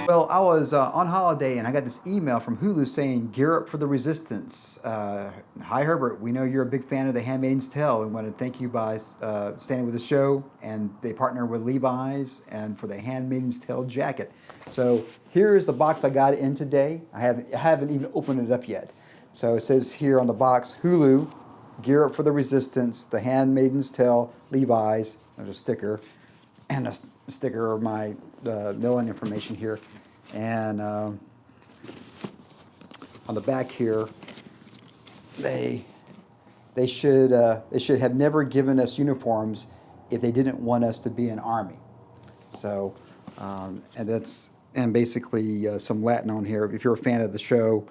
Well, I was on holiday and I got this email from Hulu saying, "Gear up for the resistance." Hi, Herbert. We know you're a big fan of The Handmaid's Tale. We want to thank you by standing with the show. And they partner with Levi's and for the Handmaid's Tale jacket. So here is the box I got in today. I haven't even opened it up yet. So it says here on the box, Hulu, Gear Up for the Resistance, The Handmaid's Tale, Levi's. There's a sticker and a sticker of my mailing information here. And on the back here, they should have never given us uniforms if they didn't want us to be an army. So and basically some Latin on here. If you're a fan of the show,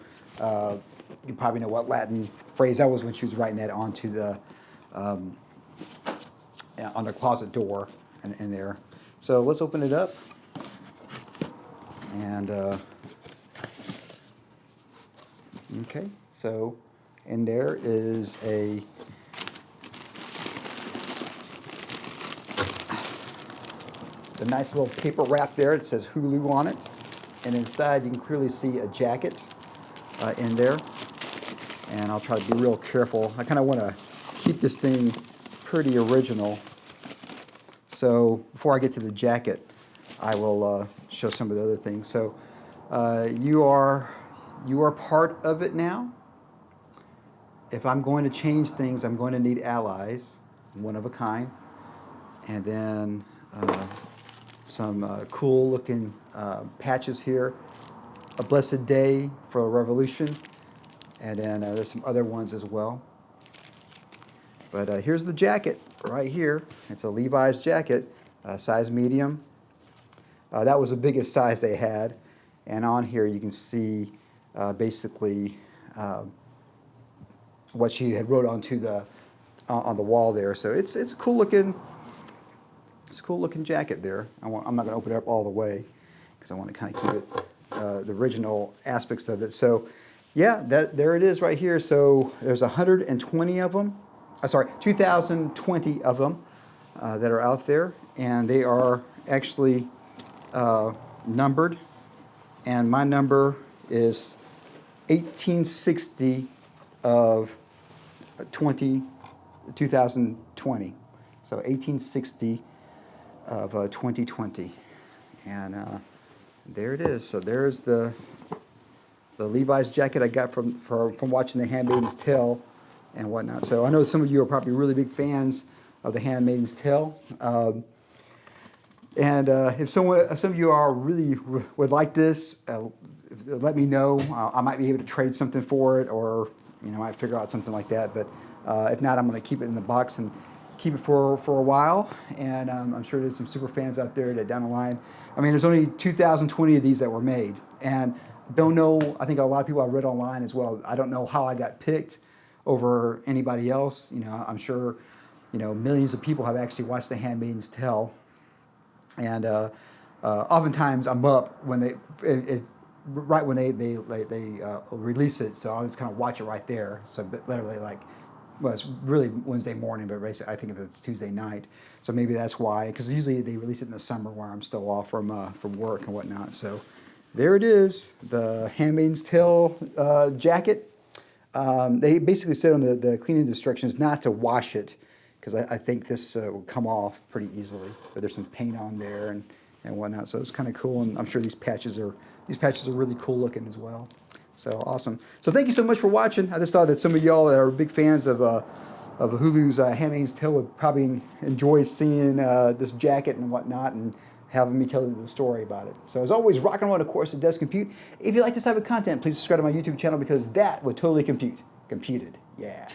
you probably know what Latin phrase that was when she was writing that onto the on the closet door in there. So let's open it up. And okay, so in there is the nice little paper wrap there. It says Hulu on it, and inside you can clearly see a jacket in there. And I'll try to be real careful. I kind of want to keep this thing pretty original. So before I get to the jacket, I will show some of the other things. So you are part of it now. If I'm going to change things, I'm going to need allies, one of a kind, and then some cool looking patches here. A blessed day for a revolution, and then there's some other ones as well. But here's the jacket right here. It's a Levi's jacket, size medium. That was the biggest size they had. And on here you can see basically what she had wrote onto on the wall there. So it's a cool looking jacket there. I'm not going to open it up all the way because I want to kind of keep it the original aspects of it. So yeah, there it is right here. So there's 120 of them. 2,020 of them that are out there, and they are actually numbered. And my number is 1860 of 2020. So 1860 of 2020, and there it is. So there's the Levi's jacket I got from watching The Handmaid's Tale and whatnot. So I know some of you are probably really big fans of The Handmaid's Tale. And if some of you are really would like this, let me know. I might be able to trade something for it, or I might figure out something like that. But if not, I'm going to keep it in the box and keep it for a while. And I'm sure there's some super fans out there that down the line. I mean, there's only 2,020 of these that were made, and don't know. I think a lot of people I read online as well. I don't know how I got picked over anybody else. I'm sure millions of people have actually watched The Handmaid's Tale. And oftentimes I'm up when right when they release it, so I'll just kind of watch it right there. So literally it's really Wednesday morning, but basically I think if it's Tuesday night. So maybe that's why, because usually they release it in the summer where I'm still off from work and whatnot. So there it is, the Handmaid's Tale jacket. They basically said on the cleaning instructions not to wash it, because I think this will come off pretty easily. But there's some paint on there and whatnot, so it's kind of cool. And I'm sure these patches are really cool looking as well. So awesome. So thank you so much for watching. I just thought that some of y'all that are big fans of Hulu's Handmaid's Tale would probably enjoy seeing this jacket and whatnot, and having me tell you the story about it. So as always, rock and roll, of course, it does compute. If you like this type of content, please subscribe to my YouTube channel, because that would totally computed. Yeah.